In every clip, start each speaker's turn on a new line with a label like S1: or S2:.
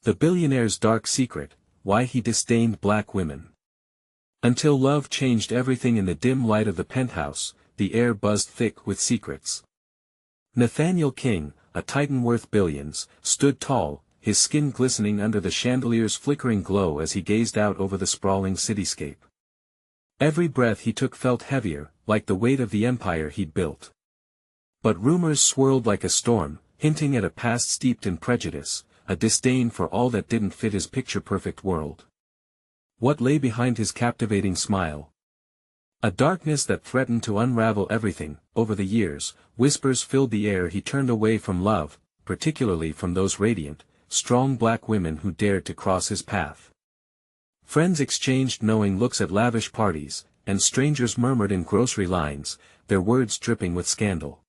S1: The billionaire's dark secret, why he disdained black women. Until love changed everything. In the dim light of the penthouse, the air buzzed thick with secrets. Nathaniel King, a titan worth billions, stood tall, his skin glistening under the chandelier's flickering glow as he gazed out over the sprawling cityscape. Every breath he took felt heavier, like the weight of the empire he'd built. But rumors swirled like a storm, hinting at a past steeped in prejudice, a disdain for all that didn't fit his picture-perfect world. What lay behind his captivating smile? A darkness that threatened to unravel everything. Over the years, whispers filled the air. He turned away from love, particularly from those radiant, strong black women who dared to cross his path. Friends exchanged knowing looks at lavish parties, and strangers murmured in grocery lines, their words dripping with scandal.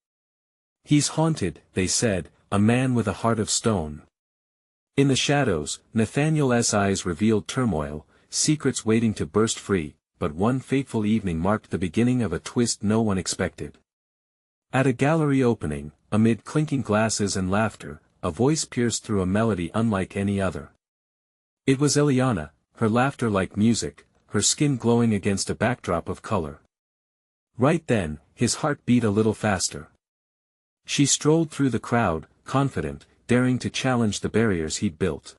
S1: "He's haunted," they said, "a man with a heart of stone." In the shadows, Nathaniel's eyes revealed turmoil, secrets waiting to burst free, but one fateful evening marked the beginning of a twist no one expected. At a gallery opening, amid clinking glasses and laughter, a voice pierced through a melody unlike any other. It was Eliana, her laughter like music, her skin glowing against a backdrop of color. Right then, his heart beat a little faster. She strolled through the crowd, confident, daring to challenge the barriers he'd built.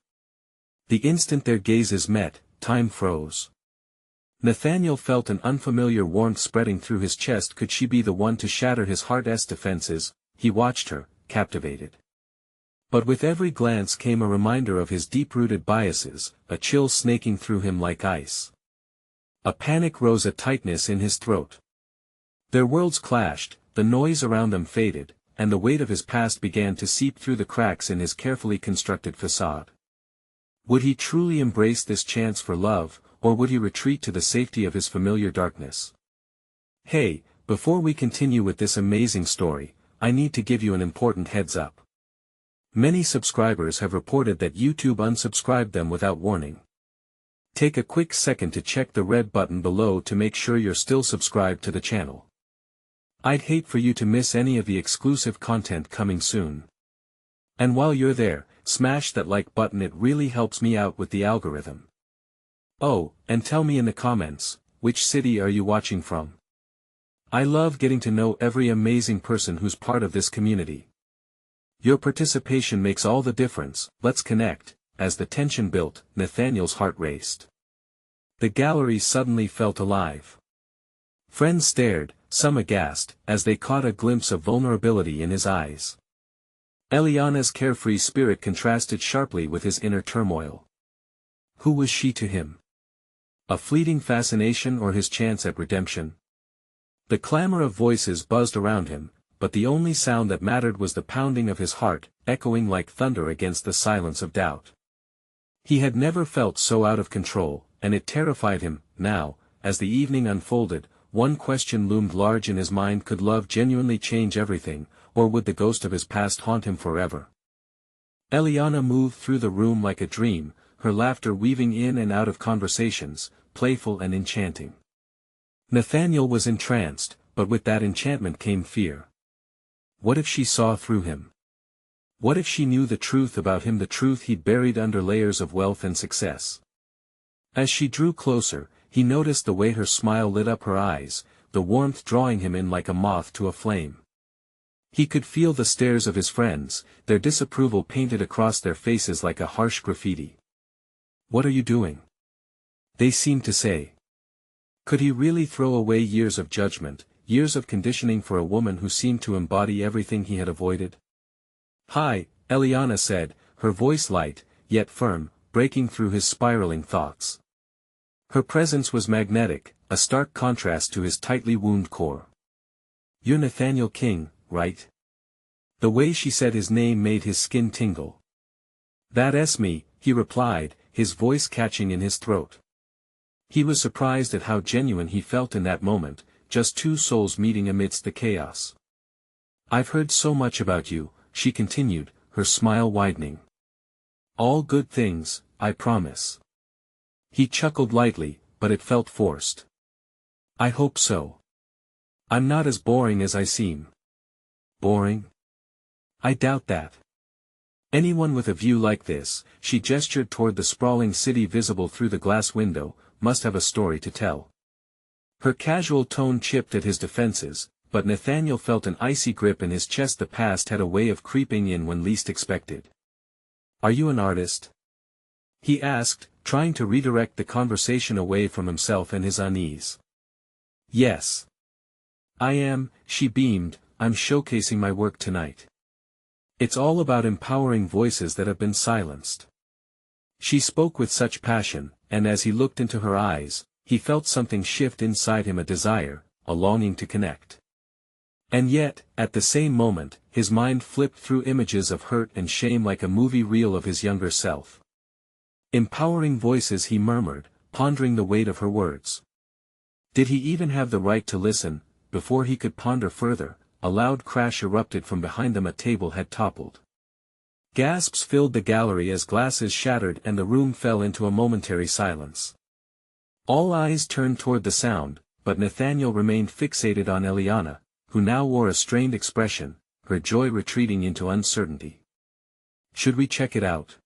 S1: The instant their gazes met, time froze. Nathaniel felt an unfamiliar warmth spreading through his chest. Could she be the one to shatter his heart's defenses? He watched her, captivated. But with every glance came a reminder of his deep-rooted biases, a chill snaking through him like ice. A panic rose, a tightness in his throat. Their worlds clashed, the noise around them faded, and the weight of his past began to seep through the cracks in his carefully constructed facade. Would he truly embrace this chance for love, or would he retreat to the safety of his familiar darkness? Hey, before we continue with this amazing story, I need to give you an important heads up. Many subscribers have reported that YouTube unsubscribed them without warning. Take a quick second to check the red button below to make sure you're still subscribed to the channel. I'd hate for you to miss any of the exclusive content coming soon. And while you're there, smash that like button, it really helps me out with the algorithm. Oh, and tell me in the comments, which city are you watching from? I love getting to know every amazing person who's part of this community. Your participation makes all the difference. Let's connect. As the tension built, Nathaniel's heart raced. The gallery suddenly felt alive. Friends stared, some aghast, as they caught a glimpse of vulnerability in his eyes. Eliana's carefree spirit contrasted sharply with his inner turmoil. Who was she to him? A fleeting fascination or his chance at redemption? The clamor of voices buzzed around him, but the only sound that mattered was the pounding of his heart, echoing like thunder against the silence of doubt. He had never felt so out of control, and it terrified him. Now, as the evening unfolded, one question loomed large in his mind: could love genuinely change everything, or would the ghost of his past haunt him forever? Eliana moved through the room like a dream, her laughter weaving in and out of conversations, playful and enchanting. Nathaniel was entranced, but with that enchantment came fear. What if she saw through him? What if she knew the truth about him, the truth he'd buried under layers of wealth and success? As she drew closer, he noticed the way her smile lit up her eyes, the warmth drawing him in like a moth to a flame. He could feel the stares of his friends, their disapproval painted across their faces like a harsh graffiti. "What are you doing?" they seemed to say. Could he really throw away years of judgment, years of conditioning for a woman who seemed to embody everything he had avoided? "Hi," Eliana said, her voice light, yet firm, breaking through his spiraling thoughts. Her presence was magnetic, a stark contrast to his tightly wound core. "You're Nathaniel King, right?" The way she said his name made his skin tingle. "That's me," he replied, his voice catching in his throat. He was surprised at how genuine he felt in that moment, just two souls meeting amidst the chaos. "I've heard so much about you," she continued, her smile widening. "All good things, I promise." He chuckled lightly, but it felt forced. "I hope so. I'm not as boring as I seem." "Boring? I doubt that." Anyone with a view like this, she gestured toward the sprawling city visible through the glass window, must have a story to tell. Her casual tone chipped at his defenses, but Nathaniel felt an icy grip in his chest. The past had a way of creeping in when least expected. "Are you an artist?" he asked, trying to redirect the conversation away from himself and his unease. "Yes. I am," she beamed. "I'm showcasing my work tonight. It's all about empowering voices that have been silenced." She spoke with such passion, and as he looked into her eyes, he felt something shift inside him, a desire, a longing to connect. And yet, at the same moment, his mind flipped through images of hurt and shame like a movie reel of his younger self. Empowering voices, he murmured, pondering the weight of her words. Did he even have the right to listen? Before he could ponder further, a loud crash erupted from behind them. A table had toppled. Gasps filled the gallery as glasses shattered and the room fell into a momentary silence. All eyes turned toward the sound, but Nathaniel remained fixated on Eliana, who now wore a strained expression, her joy retreating into uncertainty. "Should we check it out?"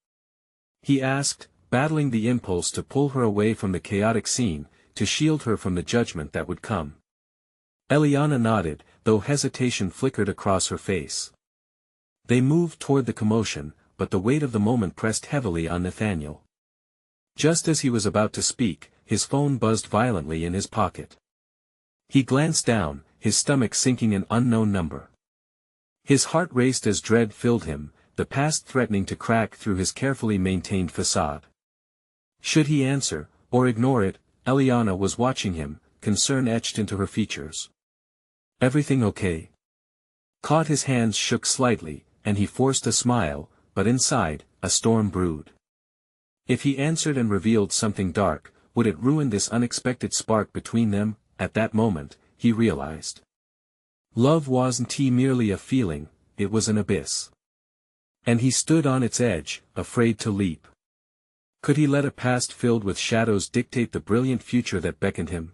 S1: he asked, battling the impulse to pull her away from the chaotic scene, to shield her from the judgment that would come. Eliana nodded, though hesitation flickered across her face. They moved toward the commotion, but the weight of the moment pressed heavily on Nathaniel. Just as he was about to speak, his phone buzzed violently in his pocket. He glanced down, his stomach sinking an unknown number. His heart raced as dread filled him, the past threatening to crack through his carefully maintained facade. Should he answer, or ignore it? Eliana was watching him, concern etched into her features. "Everything okay?" Caught his hands shook slightly, and he forced a smile, but inside, a storm brewed. If he answered and revealed something dark, would it ruin this unexpected spark between them? At that moment, he realized. Love wasn't merely a feeling, it was an abyss. And he stood on its edge, afraid to leap. Could he let a past filled with shadows dictate the brilliant future that beckoned him?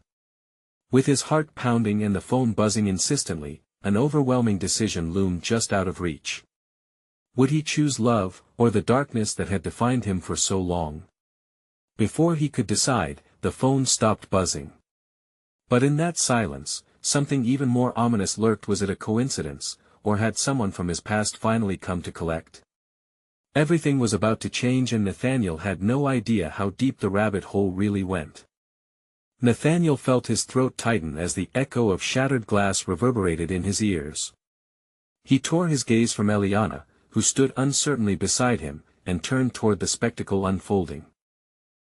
S1: With his heart pounding and the phone buzzing insistently, an overwhelming decision loomed just out of reach. Would he choose love, or the darkness that had defined him for so long? Before he could decide, the phone stopped buzzing. But in that silence, something even more ominous lurked. Was it a coincidence, or had someone from his past finally come to collect? Everything was about to change, and Nathaniel had no idea how deep the rabbit hole really went. Nathaniel felt his throat tighten as the echo of shattered glass reverberated in his ears. He tore his gaze from Eliana, who stood uncertainly beside him, and turned toward the spectacle unfolding.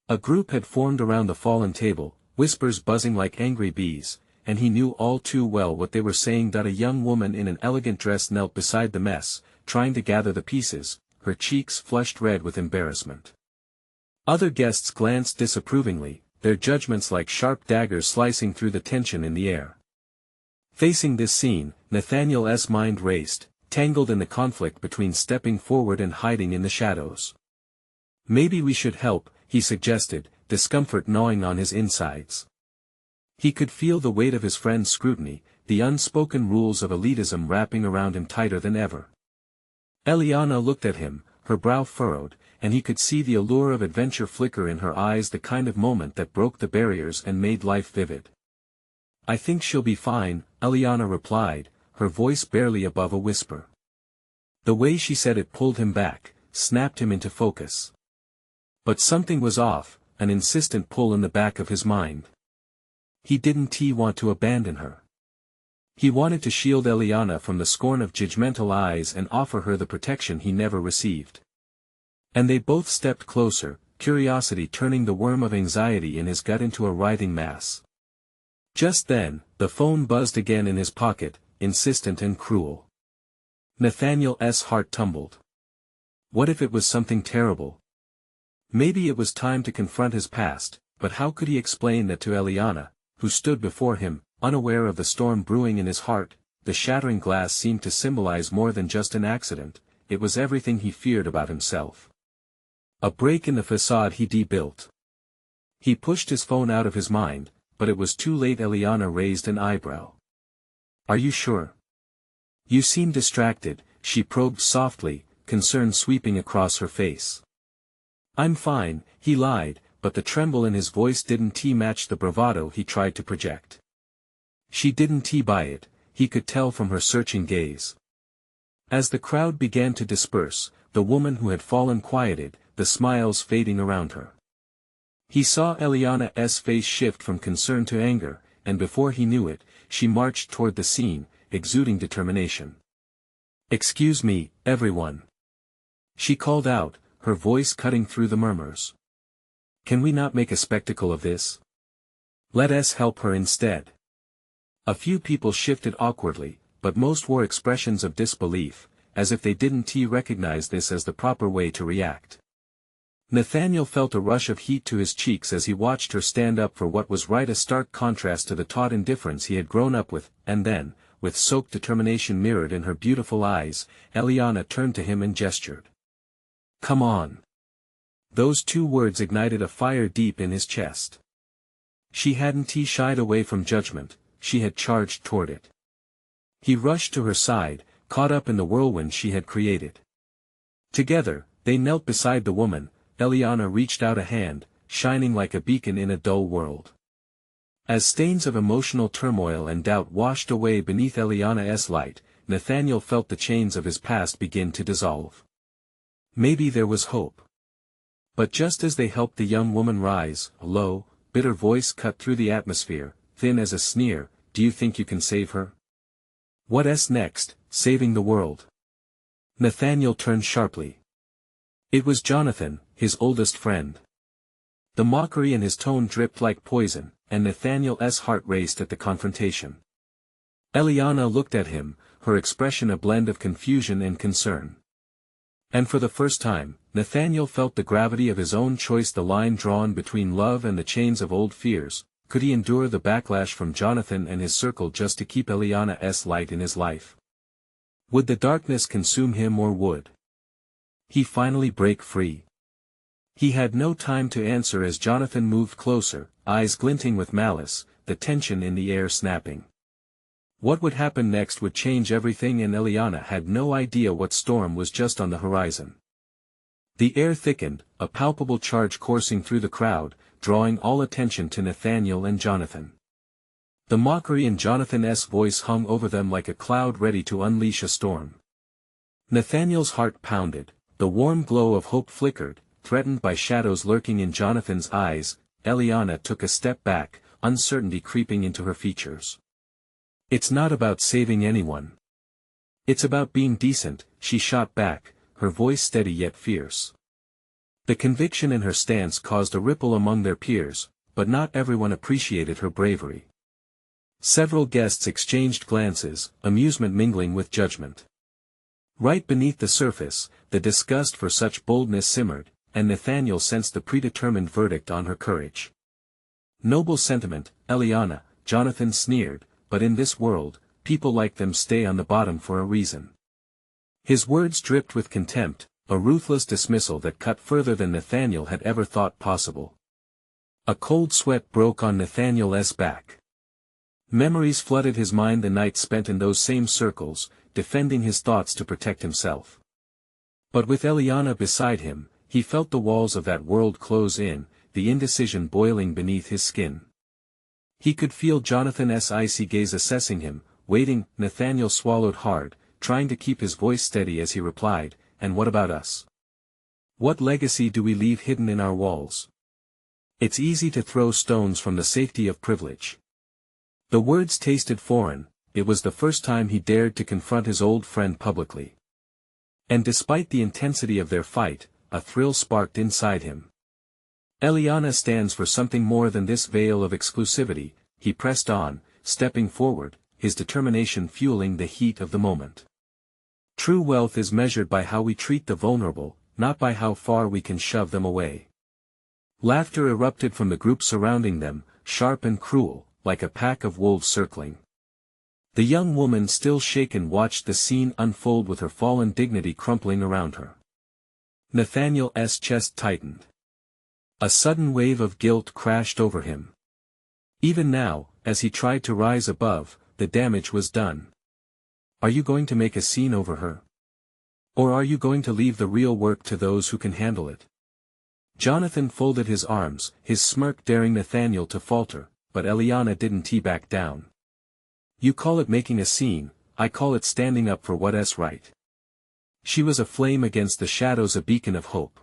S1: A group had formed around the fallen table, whispers buzzing like angry bees, and he knew all too well what they were saying. A young woman in an elegant dress knelt beside the mess, trying to gather the pieces, her cheeks flushed red with embarrassment. Other guests glanced disapprovingly, their judgments like sharp daggers slicing through the tension in the air. Facing this scene, Nathaniel's mind raced, tangled in the conflict between stepping forward and hiding in the shadows. "Maybe we should help," he suggested, discomfort gnawing on his insides. He could feel the weight of his friend's scrutiny, the unspoken rules of elitism wrapping around him tighter than ever. Eliana looked at him, her brow furrowed, and he could see the allure of adventure flicker in her eyes, the kind of moment that broke the barriers and made life vivid. "I think she'll be fine," Eliana replied, her voice barely above a whisper. The way she said it pulled him back, snapped him into focus. But something was off, an insistent pull in the back of his mind. He didn't want to abandon her. He wanted to shield Eliana from the scorn of judgmental eyes and offer her the protection he never received. And they both stepped closer, curiosity turning the worm of anxiety in his gut into a writhing mass. Just then, the phone buzzed again in his pocket, insistent and cruel. Nathaniel's heart tumbled. What if it was something terrible? Maybe it was time to confront his past, but how could he explain that to Eliana, who stood before him, unaware of the storm brewing in his heart? The shattering glass seemed to symbolize more than just an accident, it was everything he feared about himself. A break in the facade he built. He pushed his phone out of his mind, but it was too late. Eliana raised an eyebrow. "Are you sure? You seem distracted," she probed softly, concern sweeping across her face. "I'm fine," he lied, but the tremble in his voice didn't match the bravado he tried to project. She didn't buy it, he could tell from her searching gaze. As the crowd began to disperse, the woman who had fallen quieted, the smiles fading around her. He saw Eliana's face shift from concern to anger, and before he knew it, she marched toward the scene, exuding determination. "Excuse me, everyone," she called out, her voice cutting through the murmurs. "Can we not make a spectacle of this? Let us help her instead." A few people shifted awkwardly, but most wore expressions of disbelief, as if they didn't recognize this as the proper way to react. Nathaniel felt a rush of heat to his cheeks as he watched her stand up for what was right, a stark contrast to the taut indifference he had grown up with, and then, with soaked determination mirrored in her beautiful eyes, Eliana turned to him and gestured. "Come on." Those two words ignited a fire deep in his chest. She hadn't shied away from judgment, she had charged toward it. He rushed to her side, caught up in the whirlwind she had created. Together, they knelt beside the woman. Eliana reached out a hand, shining like a beacon in a dull world. As stains of emotional turmoil and doubt washed away beneath Eliana's light, Nathaniel felt the chains of his past begin to dissolve. Maybe there was hope. But just as they helped the young woman rise, a low, bitter voice cut through the atmosphere, thin as a sneer. "Do you think you can save her?" "What's next, saving the world?" Nathaniel turned sharply. It was Jonathan, his oldest friend. The mockery in his tone dripped like poison, and Nathaniel's heart raced at the confrontation. Eliana looked at him, her expression a blend of confusion and concern. And for the first time, Nathaniel felt the gravity of his own choice, the line drawn between love and the chains of old fears. Could he endure the backlash from Jonathan and his circle just to keep Eliana's light in his life? Would the darkness consume him, or would he finally break free? He had no time to answer as Jonathan moved closer, eyes glinting with malice, the tension in the air snapping. What would happen next would change everything, and Eliana had no idea what storm was just on the horizon. The air thickened, a palpable charge coursing through the crowd, drawing all attention to Nathaniel and Jonathan. The mockery in Jonathan's voice hung over them like a cloud ready to unleash a storm. Nathaniel's heart pounded, the warm glow of hope flickered, threatened by shadows lurking in Jonathan's eyes. Eliana took a step back, uncertainty creeping into her features. "It's not about saving anyone. It's about being decent," she shot back, her voice steady yet fierce. The conviction in her stance caused a ripple among their peers, but not everyone appreciated her bravery. Several guests exchanged glances, amusement mingling with judgment. Right beneath the surface, the disgust for such boldness simmered, and Nathaniel sensed the predetermined verdict on her courage. "Noble sentiment, Eliana," Jonathan sneered, "but in this world, people like them stay on the bottom for a reason." His words dripped with contempt, a ruthless dismissal that cut further than Nathaniel had ever thought possible. A cold sweat broke on Nathaniel's back. Memories flooded his mind, the nights spent in those same circles, defending his thoughts to protect himself. But with Eliana beside him, he felt the walls of that world close in, the indecision boiling beneath his skin. He could feel Jonathan's icy gaze assessing him, waiting. Nathaniel swallowed hard, trying to keep his voice steady as he replied, "And what about us? What legacy do we leave hidden in our walls? It's easy to throw stones from the safety of privilege." The words tasted foreign. It was the first time he dared to confront his old friend publicly. And despite the intensity of their fight, a thrill sparked inside him. "Eliana stands for something more than this veil of exclusivity," he pressed on, stepping forward, his determination fueling the heat of the moment. "True wealth is measured by how we treat the vulnerable, not by how far we can shove them away." Laughter erupted from the group surrounding them, sharp and cruel, like a pack of wolves circling. The young woman, still shaken, watched the scene unfold with her fallen dignity crumpling around her. Nathaniel's chest tightened. A sudden wave of guilt crashed over him. Even now, as he tried to rise above, the damage was done. "Are you going to make a scene over her? Or are you going to leave the real work to those who can handle it? Jonathan folded his arms, his smirk daring Nathaniel to falter, but Eliana didn't back down. You call it making a scene, I call it standing up for what's right. She was a flame against the shadows, a beacon of hope.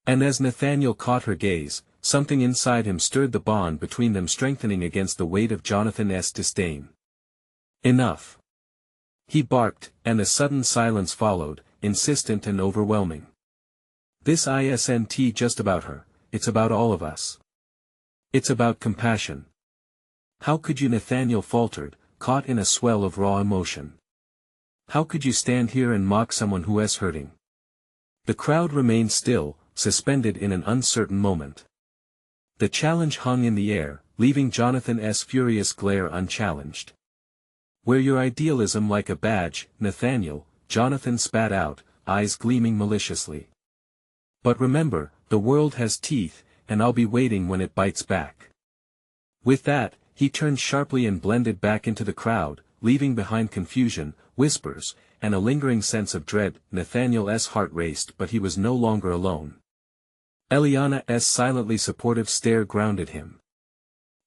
S1: And as Nathaniel caught her gaze, something inside him stirred the bond between them, strengthening against the weight of Jonathan's disdain. Enough! He barked, and a sudden silence followed, insistent and overwhelming. This isn't just about her, it's about all of us. It's about compassion. How could you? Nathaniel faltered, caught in a swell of raw emotion. How could you stand here and mock someone who is hurting? The crowd remained still, suspended in an uncertain moment. The challenge hung in the air, leaving Jonathan's furious glare unchallenged. Wear your idealism like a badge, Nathaniel, Jonathan spat out, eyes gleaming maliciously. But remember, the world has teeth, and I'll be waiting when it bites back. With that, he turned sharply and blended back into the crowd, leaving behind confusion, whispers, and a lingering sense of dread. Nathaniel's heart raced, but he was no longer alone. Eliana's silently supportive stare grounded him.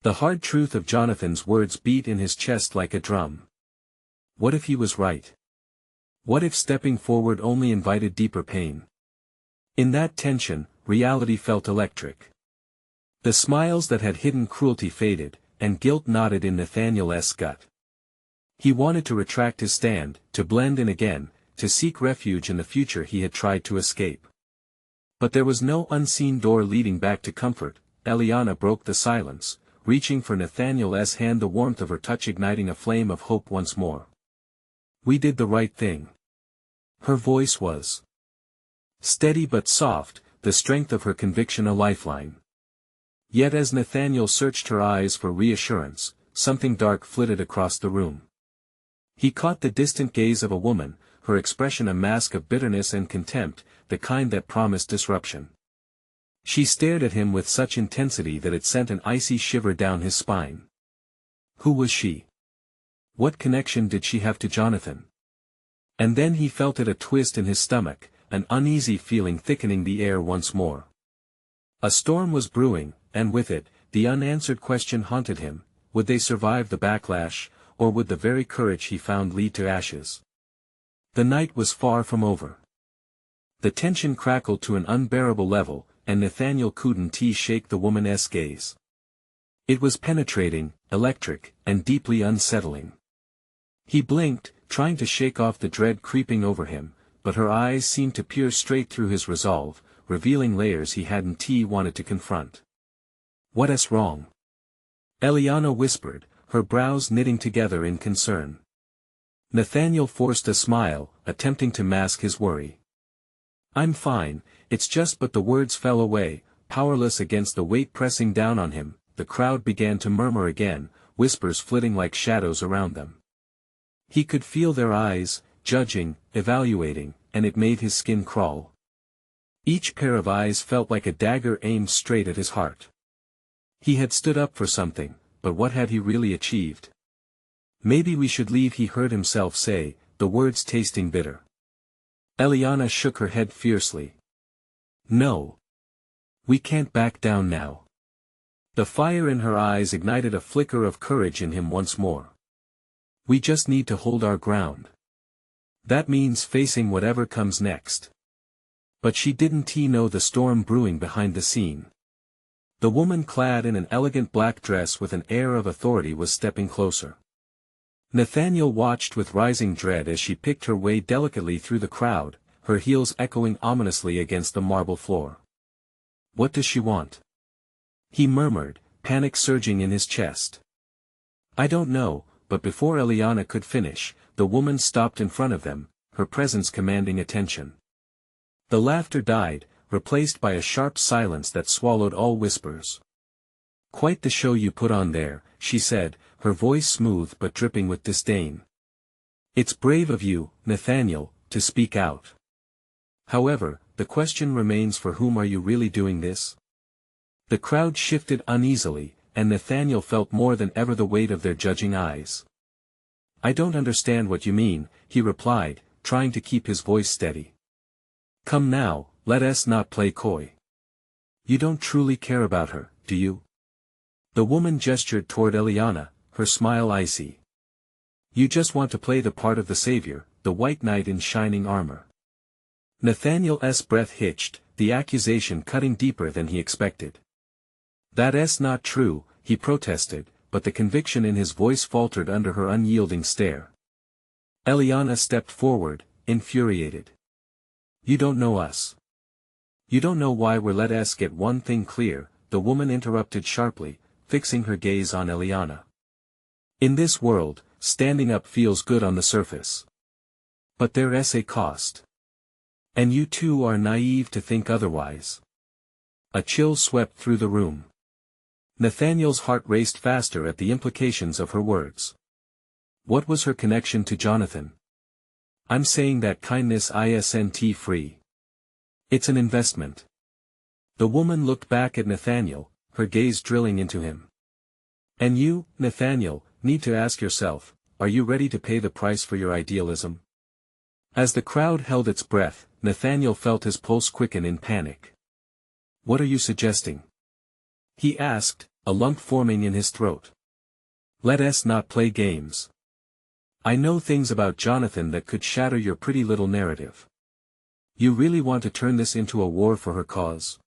S1: The hard truth of Jonathan's words beat in his chest like a drum. What if he was right? What if stepping forward only invited deeper pain? In that tension, reality felt electric. The smiles that had hidden cruelty faded, and guilt knotted in Nathaniel's gut. He wanted to retract his stand, to blend in again, to seek refuge in the future he had tried to escape. But there was no unseen door leading back to comfort. Eliana broke the silence, reaching for Nathaniel's hand, the warmth of her touch igniting a flame of hope once more. We did the right thing. Her voice was steady but soft, the strength of her conviction a lifeline. Yet as Nathaniel searched her eyes for reassurance, something dark flitted across the room. He caught the distant gaze of a woman, her expression a mask of bitterness and contempt, the kind that promised disruption. She stared at him with such intensity that it sent an icy shiver down his spine. Who was she? What connection did she have to Jonathan? And then he felt it, a twist in his stomach, an uneasy feeling thickening the air once more. A storm was brewing, and with it, the unanswered question haunted him: would they survive the backlash, or would the very courage he found lead to ashes? The night was far from over. The tension crackled to an unbearable level, and Nathaniel couldn't shake the woman's gaze. It was penetrating, electric, and deeply unsettling. He blinked, trying to shake off the dread creeping over him, but her eyes seemed to peer straight through his resolve, revealing layers he hadn't wanted to confront. What's wrong? Eliana whispered, her brows knitting together in concern. Nathaniel forced a smile, attempting to mask his worry. I'm fine, it's just. But the words fell away, powerless against the weight pressing down on him. The crowd began to murmur again, whispers flitting like shadows around them. He could feel their eyes, judging, evaluating, and it made his skin crawl. Each pair of eyes felt like a dagger aimed straight at his heart. He had stood up for something, but what had he really achieved? Maybe we should leave, he heard himself say, the words tasting bitter. Eliana shook her head fiercely. No. We can't back down now. The fire in her eyes ignited a flicker of courage in him once more. We just need to hold our ground. That means facing whatever comes next. But she didn't know the storm brewing behind the scene. The woman clad in an elegant black dress with an air of authority was stepping closer. Nathaniel watched with rising dread as she picked her way delicately through the crowd, her heels echoing ominously against the marble floor. What does she want? He murmured, panic surging in his chest. I don't know, but before Eliana could finish, the woman stopped in front of them, her presence commanding attention. The laughter died, replaced by a sharp silence that swallowed all whispers. Quite the show you put on there, she said, her voice smooth but dripping with disdain. It's brave of you, Nathaniel, to speak out. However, the question remains, for whom are you really doing this? The crowd shifted uneasily, and Nathaniel felt more than ever the weight of their judging eyes. I don't understand what you mean, he replied, trying to keep his voice steady. Come now, let us not play coy. You don't truly care about her, do you? The woman gestured toward Eliana, her smile icy. You just want to play the part of the savior, the white knight in shining armor. Nathaniel's breath hitched, the accusation cutting deeper than he expected. That's not true, he protested, but the conviction in his voice faltered under her unyielding stare. Eliana stepped forward, infuriated. You don't know us. You don't know why we're let us get one thing clear, the woman interrupted sharply, fixing her gaze on Eliana. In this world, standing up feels good on the surface. But there's a cost. And you two are naive to think otherwise. A chill swept through the room. Nathaniel's heart raced faster at the implications of her words. What was her connection to Jonathan? I'm saying that kindness isn't free. It's an investment. The woman looked back at Nathaniel, her gaze drilling into him. And you, Nathaniel, need to ask yourself, are you ready to pay the price for your idealism? As the crowd held its breath, Nathaniel felt his pulse quicken in panic. What are you suggesting? He asked, a lump forming in his throat. Let us not play games. I know things about Jonathan that could shatter your pretty little narrative. You really want to turn this into a war for her cause?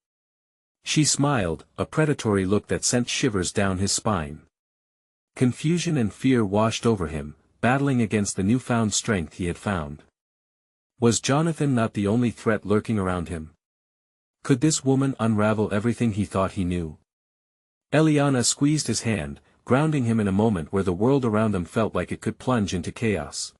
S1: She smiled, a predatory look that sent shivers down his spine. Confusion and fear washed over him, battling against the newfound strength he had found. Was Jonathan not the only threat lurking around him? Could this woman unravel everything he thought he knew? Eliana squeezed his hand, grounding him in a moment where the world around them felt like it could plunge into chaos.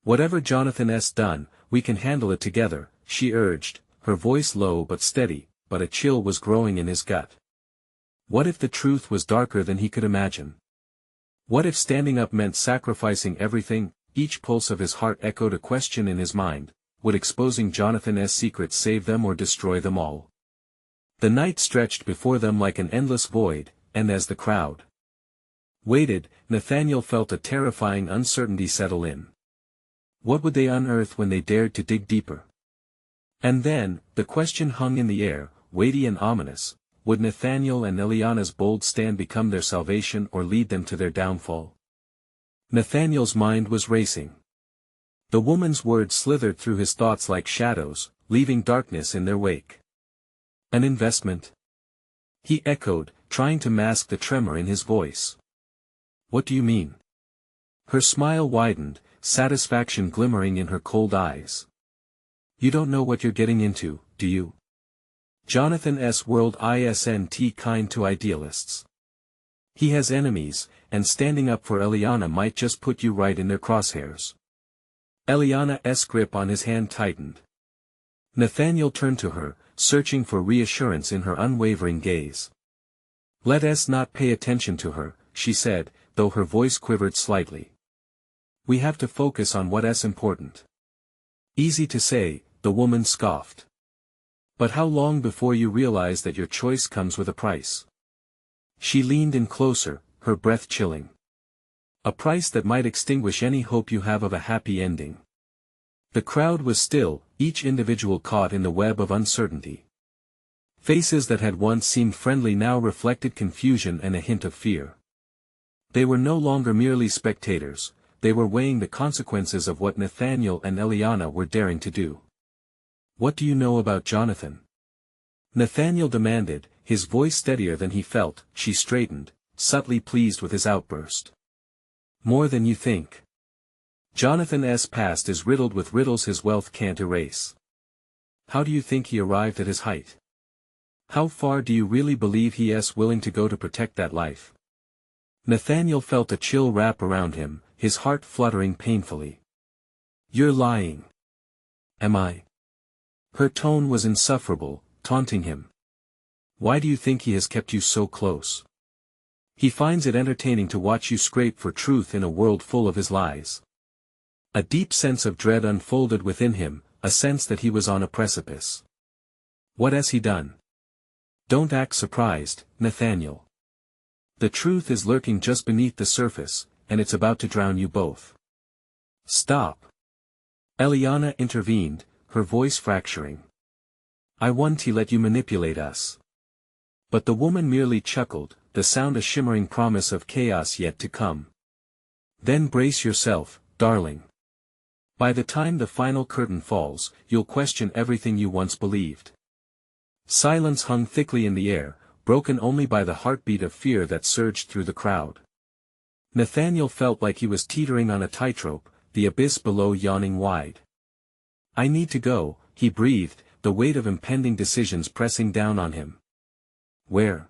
S1: Whatever Jonathan's done, we can handle it together, she urged, her voice low but steady, but a chill was growing in his gut. What if the truth was darker than he could imagine? What if standing up meant sacrificing everything? Each pulse of his heart echoed a question in his mind, would exposing Jonathan's secrets save them or destroy them all? The night stretched before them like an endless void, and as the crowd waited, Nathaniel felt a terrifying uncertainty settle in. What would they unearth when they dared to dig deeper? And then, the question hung in the air, weighty and ominous, would Nathaniel and Eliana's bold stand become their salvation or lead them to their downfall? Nathaniel's mind was racing. The woman's words slithered through his thoughts like shadows, leaving darkness in their wake. An investment? He echoed, trying to mask the tremor in his voice. What do you mean? Her smile widened, satisfaction glimmering in her cold eyes. You don't know what you're getting into, do you? Jonathan's world isn't kind to idealists. He has enemies, and standing up for Eliana might just put you right in their crosshairs. Eliana's grip on his hand tightened. Nathaniel turned to her, searching for reassurance in her unwavering gaze. Let us not pay attention to her, she said, though her voice quivered slightly. We have to focus on what's important. Easy to say, the woman scoffed. But how long before you realize that your choice comes with a price? She leaned in closer, her breath chilling. A price that might extinguish any hope you have of a happy ending. The crowd was still, each individual caught in the web of uncertainty. Faces that had once seemed friendly now reflected confusion and a hint of fear. They were no longer merely spectators, they were weighing the consequences of what Nathaniel and Eliana were daring to do. What do you know about Jonathan? Nathaniel demanded, his voice steadier than he felt. She straightened, subtly pleased with his outburst. More than you think. Jonathan's past is riddled with riddles his wealth can't erase. How do you think he arrived at his height? How far do you really believe he is willing to go to protect that life? Nathaniel felt a chill wrap around him, his heart fluttering painfully. You're lying. Am I? Her tone was insufferable, taunting him. Why do you think he has kept you so close? He finds it entertaining to watch you scrape for truth in a world full of his lies. A deep sense of dread unfolded within him, a sense that he was on a precipice. What has he done? Don't act surprised, Nathaniel. The truth is lurking just beneath the surface, and it's about to drown you both. Stop. Eliana intervened, her voice fracturing. I want to let you manipulate us. But the woman merely chuckled, the sound a shimmering promise of chaos yet to come. Then brace yourself, darling. By the time the final curtain falls, you'll question everything you once believed. Silence hung thickly in the air, broken only by the heartbeat of fear that surged through the crowd. Nathaniel felt like he was teetering on a tightrope, the abyss below yawning wide. I need to go, he breathed, the weight of impending decisions pressing down on him. Where?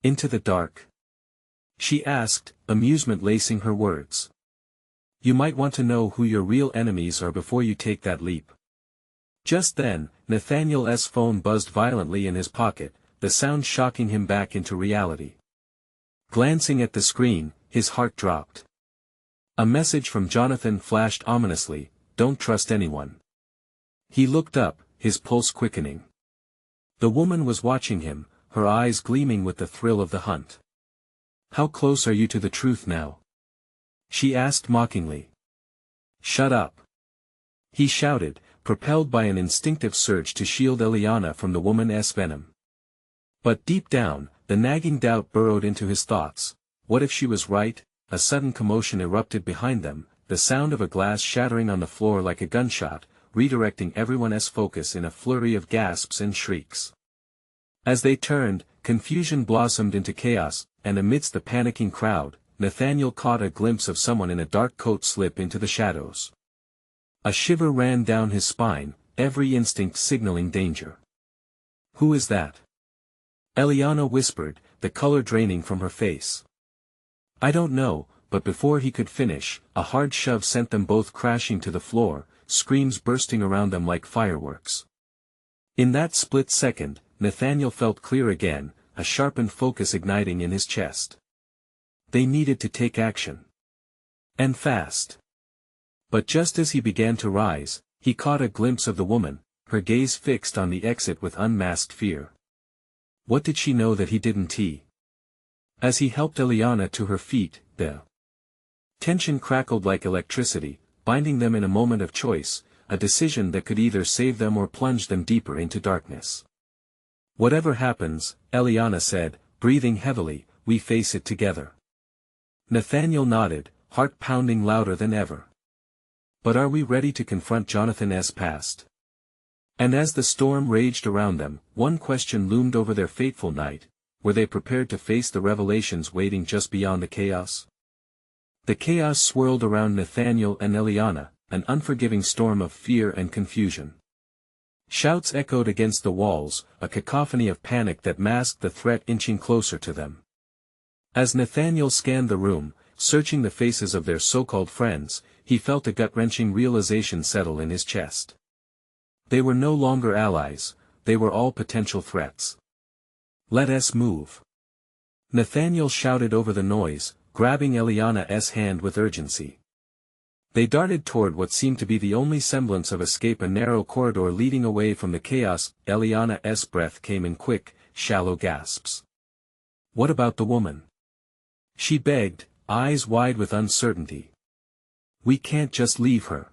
S1: Into the dark? She asked, amusement lacing her words. You might want to know who your real enemies are before you take that leap. Just then, Nathaniel's phone buzzed violently in his pocket, the sound shocking him back into reality. Glancing at the screen, his heart dropped. A message from Jonathan flashed ominously, don't trust anyone. He looked up, his pulse quickening. The woman was watching him, her eyes gleaming with the thrill of the hunt. How close are you to the truth now? She asked mockingly. Shut up. He shouted, propelled by an instinctive surge to shield Eliana from the woman's venom. But deep down, the nagging doubt burrowed into his thoughts. What if she was right? A sudden commotion erupted behind them, the sound of a glass shattering on the floor like a gunshot, redirecting everyone's focus in a flurry of gasps and shrieks. As they turned, confusion blossomed into chaos, and amidst the panicking crowd, Nathaniel caught a glimpse of someone in a dark coat slip into the shadows. A shiver ran down his spine, every instinct signaling danger. Who is that? Eliana whispered, the color draining from her face. I don't know, but before he could finish, a hard shove sent them both crashing to the floor, screams bursting around them like fireworks. In that split second, Nathaniel felt clear again, a sharpened focus igniting in his chest. They needed to take action. And fast. But just as he began to rise, he caught a glimpse of the woman, her gaze fixed on the exit with unmasked fear. What did she know that he didn't? As he helped Eliana to her feet, the tension crackled like electricity, binding them in a moment of choice, a decision that could either save them or plunge them deeper into darkness. Whatever happens, Eliana said, breathing heavily, we face it together. Nathaniel nodded, heart pounding louder than ever. But are we ready to confront Jonathan's past? And as the storm raged around them, one question loomed over their fateful night: were they prepared to face the revelations waiting just beyond the chaos? The chaos swirled around Nathaniel and Eliana, an unforgiving storm of fear and confusion. Shouts echoed against the walls, a cacophony of panic that masked the threat inching closer to them. As Nathaniel scanned the room, searching the faces of their so-called friends, he felt a gut-wrenching realization settle in his chest. They were no longer allies, they were all potential threats. Let us move. Nathaniel shouted over the noise, grabbing Eliana's hand with urgency. They darted toward what seemed to be the only semblance of escape, a narrow corridor leading away from the chaos. Eliana's breath came in quick, shallow gasps. What about the woman? She begged, eyes wide with uncertainty. We can't just leave her.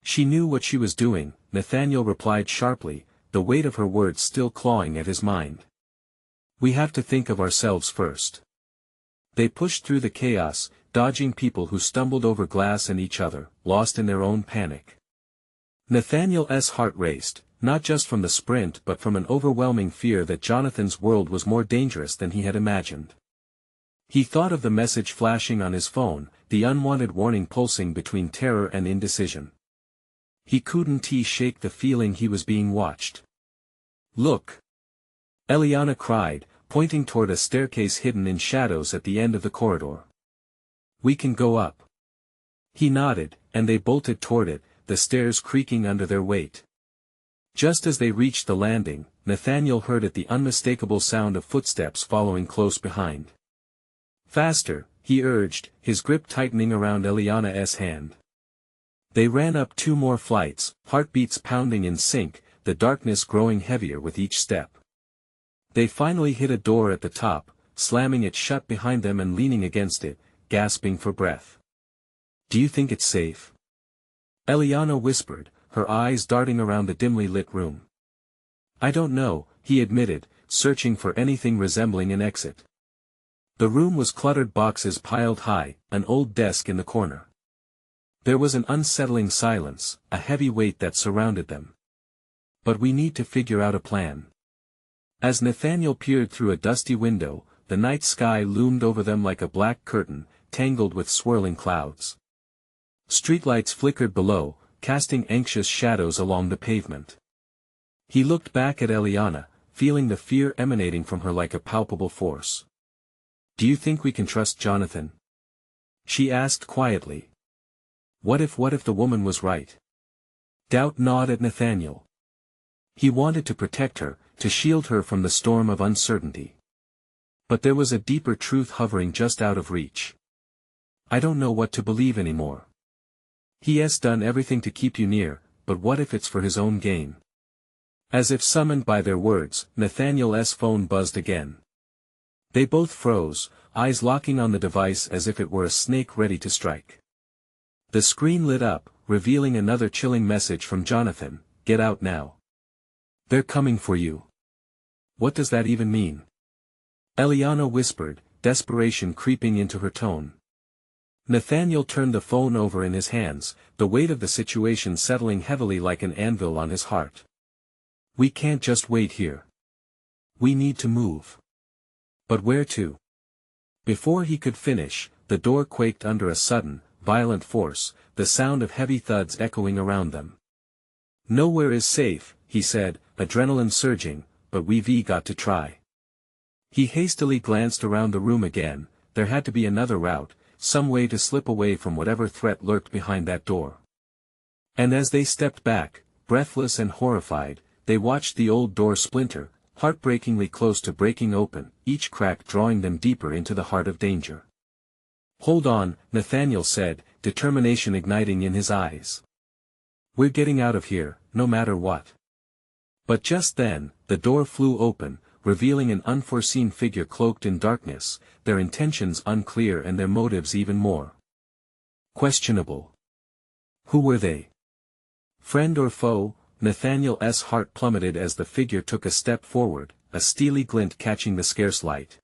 S1: She knew what she was doing, Nathaniel replied sharply, the weight of her words still clawing at his mind. We have to think of ourselves first. They pushed through the chaos, dodging people who stumbled over glass and each other, lost in their own panic. Nathaniel's heart raced, not just from the sprint but from an overwhelming fear that Jonathan's world was more dangerous than he had imagined. He thought of the message flashing on his phone, the unwanted warning pulsing between terror and indecision. He couldn't shake the feeling he was being watched. Look! Eliana cried, pointing toward a staircase hidden in shadows at the end of the corridor. We can go up. He nodded, and they bolted toward it, the stairs creaking under their weight. Just as they reached the landing, Nathaniel heard the unmistakable sound of footsteps following close behind. Faster, he urged, his grip tightening around Eliana's hand. They ran up 2 more flights, heartbeats pounding in sync, the darkness growing heavier with each step. They finally hit a door at the top, slamming it shut behind them and leaning against it, gasping for breath. Do you think it's safe? Eliana whispered, her eyes darting around the dimly lit room. I don't know, he admitted, searching for anything resembling an exit. The room was cluttered, boxes piled high, an old desk in the corner. There was an unsettling silence, a heavy weight that surrounded them. But we need to figure out a plan. As Nathaniel peered through a dusty window, the night sky loomed over them like a black curtain, tangled with swirling clouds. Streetlights flickered below, casting anxious shadows along the pavement. He looked back at Eliana, feeling the fear emanating from her like a palpable force. Do you think we can trust Jonathan? She asked quietly. What if the woman was right? Doubt gnawed at Nathaniel. He wanted to protect her, to shield her from the storm of uncertainty. But there was a deeper truth hovering just out of reach. I don't know what to believe anymore. He has done everything to keep you near, but what if it's for his own gain? As if summoned by their words, Nathaniel's phone buzzed again. They both froze, eyes locking on the device as if it were a snake ready to strike. The screen lit up, revealing another chilling message from Jonathan, get out now. They're coming for you. What does that even mean? Eliana whispered, desperation creeping into her tone. Nathaniel turned the phone over in his hands, the weight of the situation settling heavily like an anvil on his heart. We can't just wait here. We need to move. But where to? Before he could finish, the door quaked under a sudden, violent force, the sound of heavy thuds echoing around them. Nowhere is safe, he said, adrenaline surging, but we've got to try. He hastily glanced around the room again, there had to be another route, some way to slip away from whatever threat lurked behind that door. And as they stepped back, breathless and horrified, they watched the old door splinter, heartbreakingly close to breaking open, each crack drawing them deeper into the heart of danger. Hold on, Nathaniel said, determination igniting in his eyes. We're getting out of here, no matter what. But just then, the door flew open, revealing an unforeseen figure cloaked in darkness, their intentions unclear and their motives even more questionable. Who were they? Friend or foe? Nathaniel's heart plummeted as the figure took a step forward, a steely glint catching the scarce light.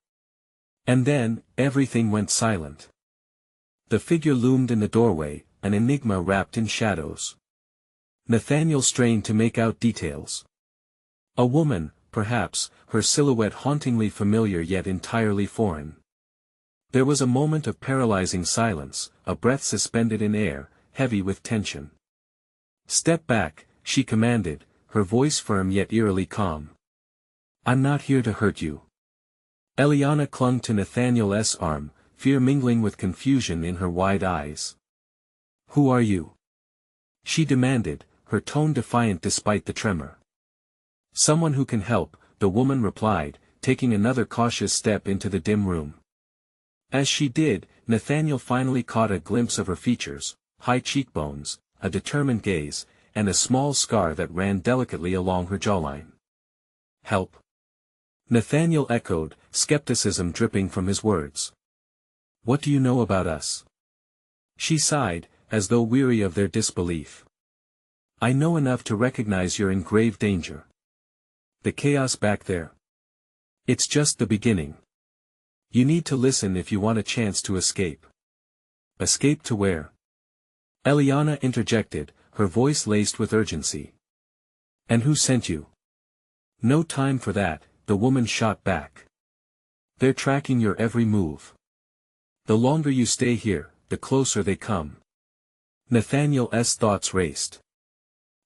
S1: And then, everything went silent. The figure loomed in the doorway, an enigma wrapped in shadows. Nathaniel strained to make out details. A woman, perhaps, her silhouette hauntingly familiar yet entirely foreign. There was a moment of paralyzing silence, a breath suspended in air, heavy with tension. Step back, she commanded, her voice firm yet eerily calm. I'm not here to hurt you. Eliana clung to Nathaniel's arm, fear mingling with confusion in her wide eyes. Who are you? She demanded, her tone defiant despite the tremor. Someone who can help, the woman replied, taking another cautious step into the dim room. As she did, Nathaniel finally caught a glimpse of her features, high cheekbones, a determined gaze, and a small scar that ran delicately along her jawline. Help? Nathaniel echoed, skepticism dripping from his words. What do you know about us? She sighed, as though weary of their disbelief. I know enough to recognize you're in grave danger. The chaos back there. It's just the beginning. You need to listen if you want a chance to escape. Escape to where? Eliana interjected, her voice laced with urgency. And who sent you? No time for that, the woman shot back. They're tracking your every move. The longer you stay here, the closer they come. Nathaniel's thoughts raced.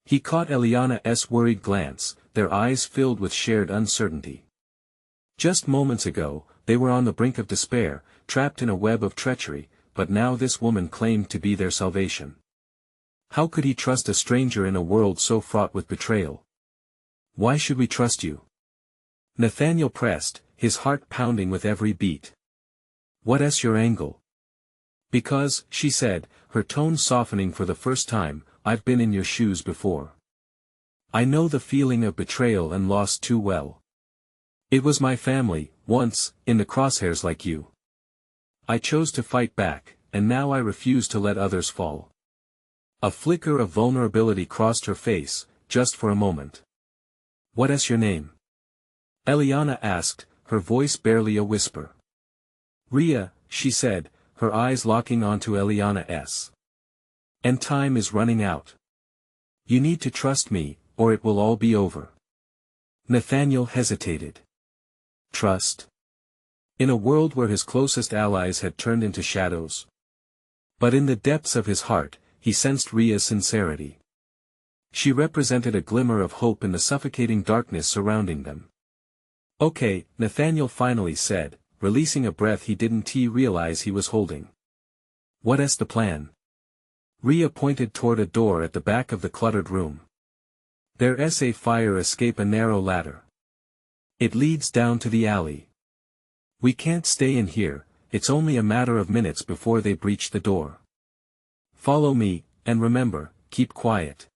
S1: He caught Eliana's worried glance, their eyes filled with shared uncertainty. Just moments ago, they were on the brink of despair, trapped in a web of treachery, but now this woman claimed to be their salvation. How could he trust a stranger in a world so fraught with betrayal? Why should we trust you? Nathaniel pressed, his heart pounding with every beat. What's your angle? Because, she said, her tone softening for the first time, I've been in your shoes before. I know the feeling of betrayal and loss too well. It was my family, once, in the crosshairs like you. I chose to fight back, and now I refuse to let others fall. A flicker of vulnerability crossed her face, just for a moment. "What is your name?" Eliana asked, her voice barely a whisper. "Rhea," she said, her eyes locking onto Eliana's. "And time is running out. You need to trust me, or it will all be over." Nathaniel hesitated. Trust? In a world where his closest allies had turned into shadows. But in the depths of his heart, he sensed Rhea's sincerity. She represented a glimmer of hope in the suffocating darkness surrounding them. "Okay," Nathaniel finally said, releasing a breath he didn't realize he was holding. "What is the plan?" Rhea pointed toward a door at the back of the cluttered room. "There's a fire escape, a narrow ladder. It leads down to the alley. We can't stay in here, it's only a matter of minutes before they breach the door. Follow me, and remember, keep quiet."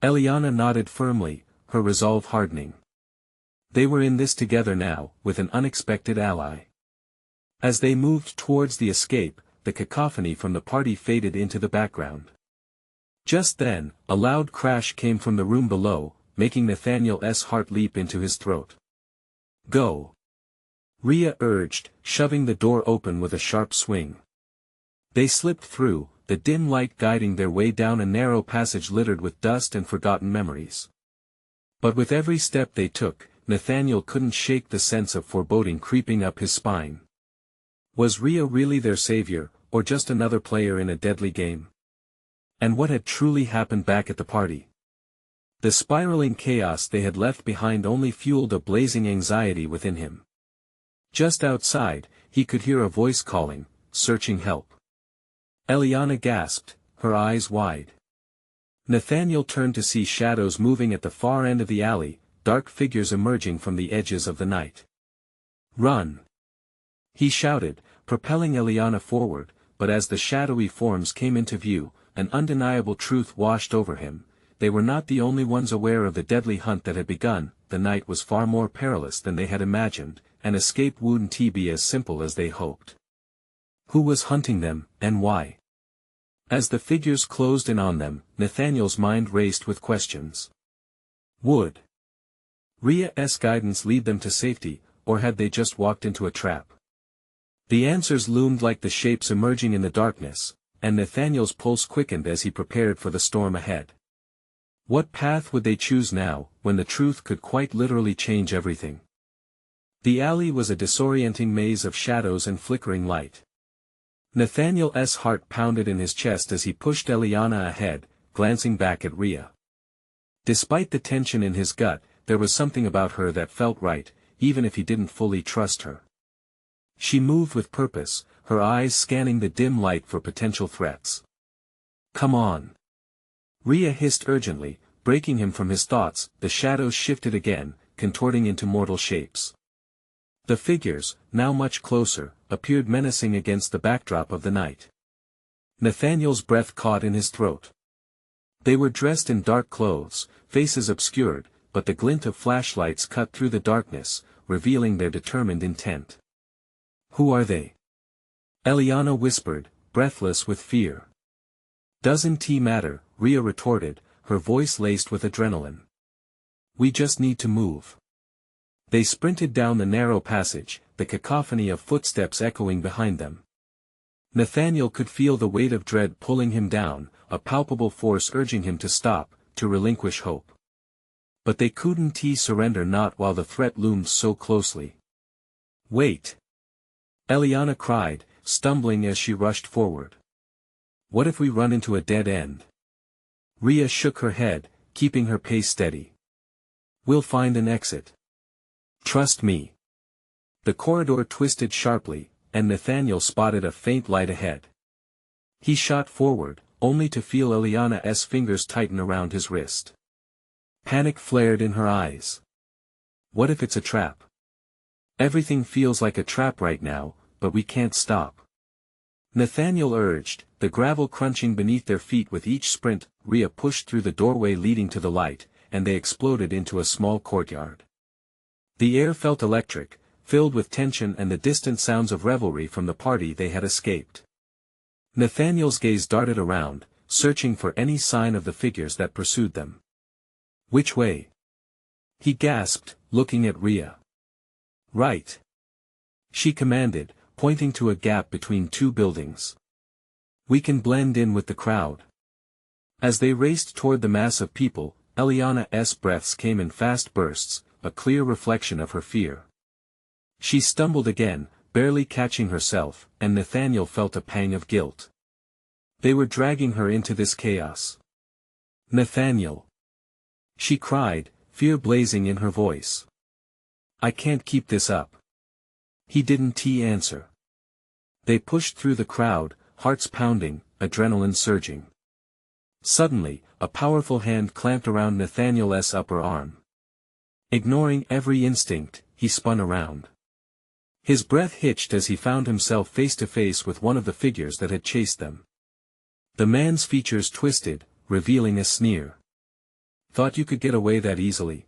S1: Eliana nodded firmly, her resolve hardening. They were in this together now, with an unexpected ally. As they moved towards the escape, the cacophony from the party faded into the background. Just then, a loud crash came from the room below, making Nathaniel's heart leap into his throat. "Go!" Rhea urged, shoving the door open with a sharp swing. They slipped through, the dim light guiding their way down a narrow passage littered with dust and forgotten memories. But with every step they took, Nathaniel couldn't shake the sense of foreboding creeping up his spine. Was Rhea really their savior, or just another player in a deadly game? And what had truly happened back at the party? The spiraling chaos they had left behind only fueled a blazing anxiety within him. Just outside, he could hear a voice calling, searching help. Eliana gasped, her eyes wide. Nathaniel turned to see shadows moving at the far end of the alley, dark figures emerging from the edges of the night. "Run!" he shouted, propelling Eliana forward, but as the shadowy forms came into view, an undeniable truth washed over him. They were not the only ones aware of the deadly hunt that had begun. The night was far more perilous than they had imagined, and escape wouldn't be as simple as they hoped. Who was hunting them, and why? As the figures closed in on them, Nathaniel's mind raced with questions. Would Rhea's guidance lead them to safety, or had they just walked into a trap? The answers loomed like the shapes emerging in the darkness, and Nathaniel's pulse quickened as he prepared for the storm ahead. What path would they choose now, when the truth could quite literally change everything? The alley was a disorienting maze of shadows and flickering light. Nathaniel's heart pounded in his chest as he pushed Eliana ahead, glancing back at Rhea. Despite the tension in his gut, there was something about her that felt right, even if he didn't fully trust her. She moved with purpose, her eyes scanning the dim light for potential threats. "Come on!" Rhea hissed urgently, breaking him from his thoughts. The shadows shifted again, contorting into mortal shapes. The figures, now much closer, appeared menacing against the backdrop of the night. Nathaniel's breath caught in his throat. They were dressed in dark clothes, faces obscured, but the glint of flashlights cut through the darkness, revealing their determined intent. "Who are they?" Eliana whispered, breathless with fear. "Doesn't matter," Rhea retorted, her voice laced with adrenaline. "We just need to move." They sprinted down the narrow passage, the cacophony of footsteps echoing behind them. Nathaniel could feel the weight of dread pulling him down, a palpable force urging him to stop, to relinquish hope. But they couldn't surrender, not while the threat loomed so closely. "Wait!" Eliana cried, stumbling as she rushed forward. "What if we run into a dead end?" Rhea shook her head, keeping her pace steady. "We'll find an exit. Trust me." The corridor twisted sharply, and Nathaniel spotted a faint light ahead. He shot forward, only to feel Eliana's fingers tighten around his wrist. Panic flared in her eyes. What if it's a trap? Everything feels like a trap right now, but we can't stop. Nathaniel urged, the gravel crunching beneath their feet with each sprint. Rhea pushed through the doorway leading to the light, and they exploded into a small courtyard. The air felt electric, filled with tension and the distant sounds of revelry from the party they had escaped. Nathaniel's gaze darted around, searching for any sign of the figures that pursued them. "Which way?" he gasped, looking at Rhea. "Right," she commanded, pointing to a gap between two buildings. "We can blend in with the crowd." As they raced toward the mass of people, Eliana's breaths came in fast bursts, a clear reflection of her fear. She stumbled again, barely catching herself, and Nathaniel felt a pang of guilt. They were dragging her into this chaos. "Nathaniel!" she cried, fear blazing in her voice. "I can't keep this up." He didn't answer. They pushed through the crowd, hearts pounding, adrenaline surging. Suddenly, a powerful hand clamped around Nathaniel's upper arm. Ignoring every instinct, he spun around. His breath hitched as he found himself face to face with one of the figures that had chased them. The man's features twisted, revealing a sneer. "Thought you could get away that easily?"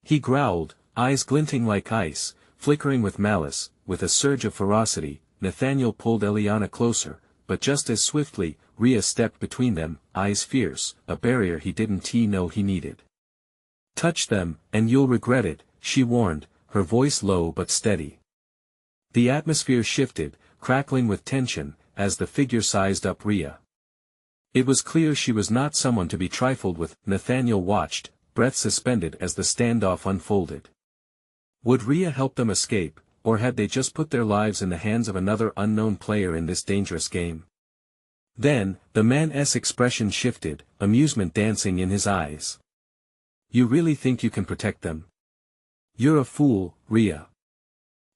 S1: he growled, eyes glinting like ice, flickering with malice. With a surge of ferocity, Nathaniel pulled Eliana closer, but just as swiftly, Rhea stepped between them, eyes fierce, a barrier he didn't know he needed. "Touch them, and you'll regret it," she warned, her voice low but steady. The atmosphere shifted, crackling with tension, as the figure sized up Rhea. It was clear she was not someone to be trifled with. Nathaniel watched, breath suspended as the standoff unfolded. Would Rhea help them escape, or had they just put their lives in the hands of another unknown player in this dangerous game? Then, the man's expression shifted, amusement dancing in his eyes. "You really think you can protect them? You're a fool, Rhea."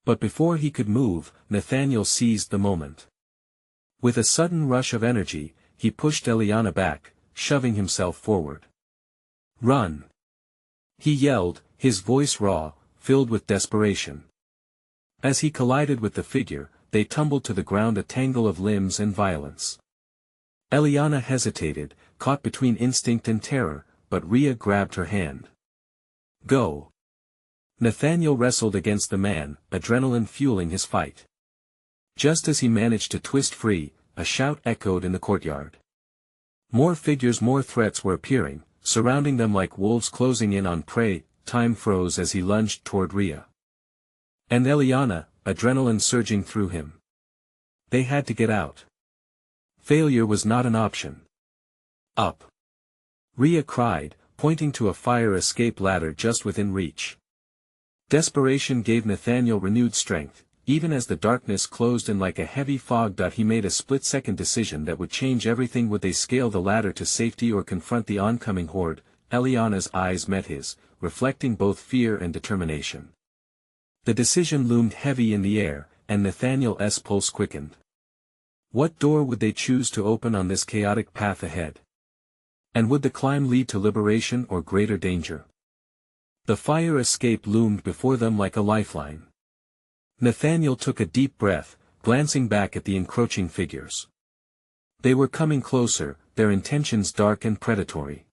S1: But before he could move, Nathaniel seized the moment. With a sudden rush of energy, he pushed Eliana back, shoving himself forward. "Run!" he yelled, his voice raw, filled with desperation. As he collided with the figure, they tumbled to the ground, a tangle of limbs and violence. Eliana hesitated, caught between instinct and terror, but Rhea grabbed her hand. "Go!" Nathaniel wrestled against the man, adrenaline fueling his fight. Just as he managed to twist free, a shout echoed in the courtyard. More figures, more threats were appearing, surrounding them like wolves closing in on prey. Time froze as he lunged toward Rhea. And Eliana, adrenaline surging through him. They had to get out. Failure was not an option. "Up!" Rhea cried, pointing to a fire escape ladder just within reach. Desperation gave Nathaniel renewed strength. Even as the darkness closed in like a heavy fog, he made a split-second decision that would change everything. Would they scale the ladder to safety or confront the oncoming horde? Eliana's eyes met his, reflecting both fear and determination. The decision loomed heavy in the air, and Nathaniel's pulse quickened. What door would they choose to open on this chaotic path ahead? And would the climb lead to liberation or greater danger? The fire escape loomed before them like a lifeline. Nathaniel took a deep breath, glancing back at the encroaching figures. They were coming closer, their intentions dark and predatory.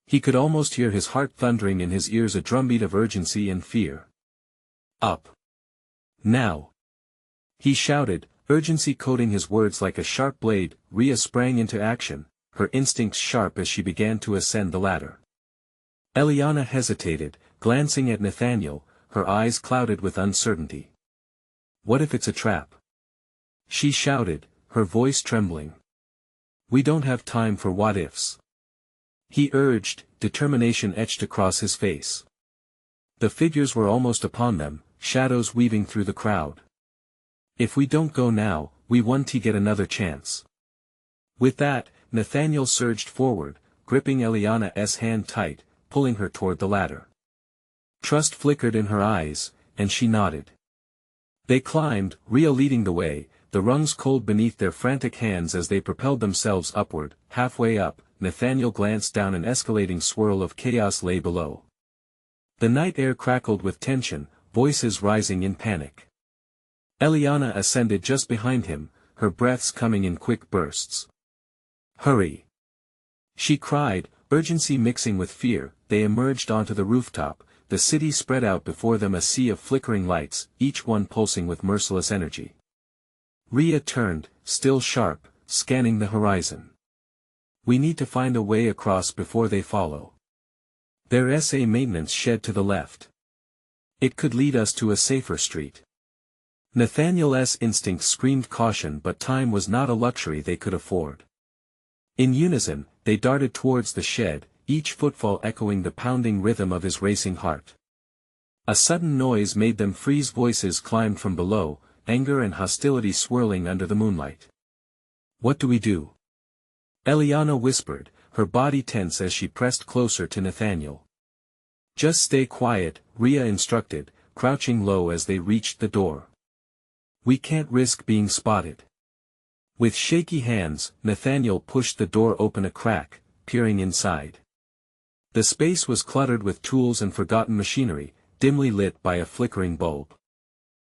S1: He could almost hear his heart thundering in his ears, a drumbeat of urgency and fear. "Up! Now!" he shouted, urgency coating his words like a sharp blade. Rhea sprang into action, her instincts sharp as she began to ascend the ladder. Eliana hesitated, glancing at Nathaniel, her eyes clouded with uncertainty. "What if it's a trap?" she shouted, her voice trembling. "We don't have time for what-ifs," he urged, determination etched across his face. The figures were almost upon them, shadows weaving through the crowd. "If we don't go now, we won't get another chance." With that, Nathaniel surged forward, gripping Eliana's hand tight, pulling her toward the ladder. Trust flickered in her eyes, and she nodded. They climbed, Rhea leading the way, the rungs cold beneath their frantic hands as they propelled themselves upward. Halfway up, Nathaniel glanced down. An escalating swirl of chaos lay below. The night air crackled with tension, voices rising in panic. Eliana ascended just behind him, her breaths coming in quick bursts. "Hurry!" she cried, urgency mixing with fear. They emerged onto the rooftop, the city spread out before them, a sea of flickering lights, each one pulsing with merciless energy. Rhea turned, still sharp, scanning the horizon. We need to find a way across before they follow. There's a maintenance shed to the left. It could lead us to a safer street. Nathaniel's instincts screamed caution, but time was not a luxury they could afford. In unison, they darted towards the shed, each footfall echoing the pounding rhythm of his racing heart. A sudden noise made them freeze. Voices climbed from below, anger and hostility swirling under the moonlight. "What do we do?" Eliana whispered, her body tense as she pressed closer to Nathaniel. "Just stay quiet," Rhea instructed, crouching low as they reached the door. "We can't risk being spotted." With shaky hands, Nathaniel pushed the door open a crack, peering inside. The space was cluttered with tools and forgotten machinery, dimly lit by a flickering bulb.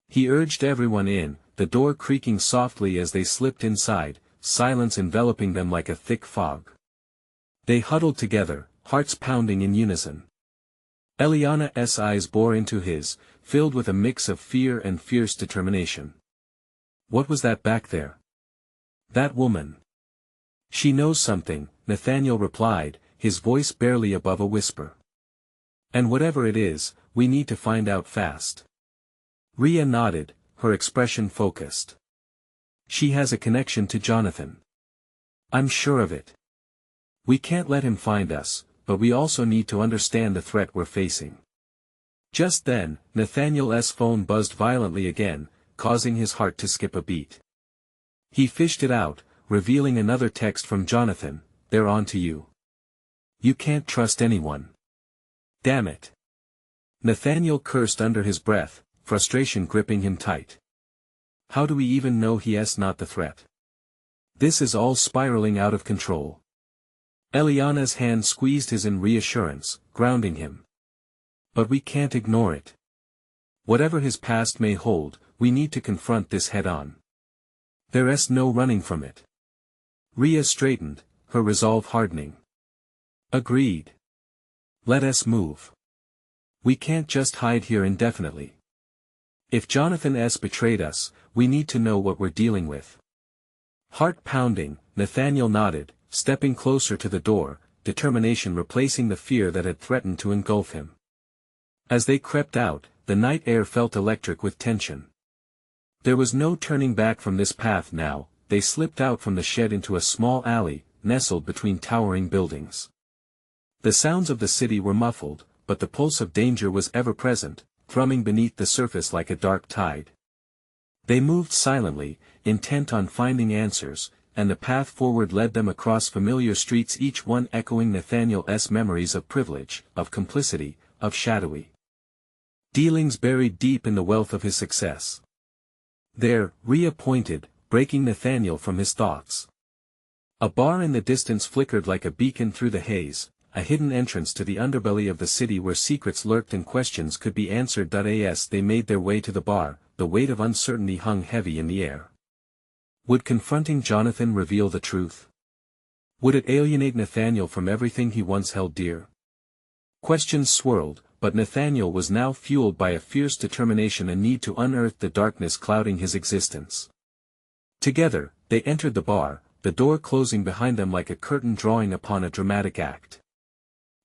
S1: He urged everyone in, the door creaking softly as they slipped inside, silence enveloping them like a thick fog. They huddled together, hearts pounding in unison. Eliana's eyes bore into his, filled with a mix of fear and fierce determination. "What was that back there?" "That woman. She knows something," Nathaniel replied, his voice barely above a whisper. "And whatever it is, we need to find out fast." Rhea nodded, her expression focused. "She has a connection to Jonathan. I'm sure of it. We can't let him find us, but we also need to understand the threat we're facing." Just then, Nathaniel's phone buzzed violently again, causing his heart to skip a beat. He fished it out, revealing another text from Jonathan, "They're on to you. You can't trust anyone." "Damn it." Nathaniel cursed under his breath, frustration gripping him tight. How do we even know he's not the threat? This is all spiraling out of control. Eliana's hand squeezed his in reassurance, grounding him. "But we can't ignore it. Whatever his past may hold, we need to confront this head-on. There's no running from it." Rhea straightened, her resolve hardening. "Agreed. Let us move. We can't just hide here indefinitely. If Jonathan's betrayed us, we need to know what we're dealing with." Heart pounding, Nathaniel nodded, stepping closer to the door, determination replacing the fear that had threatened to engulf him. As they crept out, the night air felt electric with tension. There was no turning back from this path now. They slipped out from the shed into a small alley, nestled between towering buildings. The sounds of the city were muffled, but the pulse of danger was ever present, thrumming beneath the surface like a dark tide. They moved silently, intent on finding answers, and the path forward led them across familiar streets, each one echoing Nathaniel's memories of privilege, of complicity, of shadowy dealings buried deep in the wealth of his success. There, Rhea pointed, breaking Nathaniel from his thoughts. A bar in the distance flickered like a beacon through the haze, a hidden entrance to the underbelly of the city where secrets lurked and questions could be answered. As they made their way to the bar, the weight of uncertainty hung heavy in the air. Would confronting Jonathan reveal the truth? Would it alienate Nathaniel from everything he once held dear? Questions swirled, but Nathaniel was now fueled by a fierce determination, a need to unearth the darkness clouding his existence. Together, they entered the bar, the door closing behind them like a curtain drawing upon a dramatic act.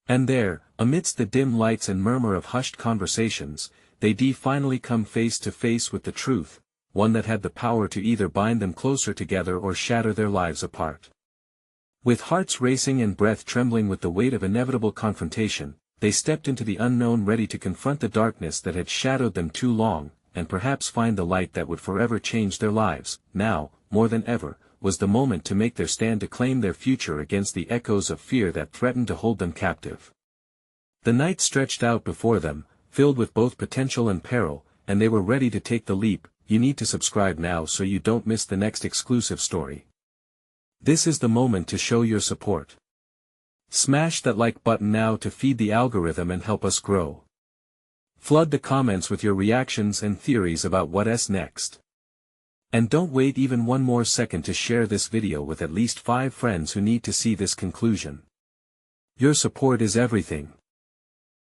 S1: And there, amidst the dim lights and murmur of hushed conversations, they'd finally come face to face with the truth, one that had the power to either bind them closer together or shatter their lives apart. With hearts racing and breath trembling with the weight of inevitable confrontation, they stepped into the unknown, ready to confront the darkness that had shadowed them too long, and perhaps find the light that would forever change their lives. Now, more than ever, was the moment to make their stand, to claim their future against the echoes of fear that threatened to hold them captive. The night stretched out before them, filled with both potential and peril, and they were ready to take the leap. You need to subscribe now so you don't miss the next exclusive story. This is the moment to show your support. Smash that like button now to feed the algorithm and help us grow. Flood the comments with your reactions and theories about what's next. And don't wait even one more second to share this video with at least 5 friends who need to see this conclusion. Your support is everything.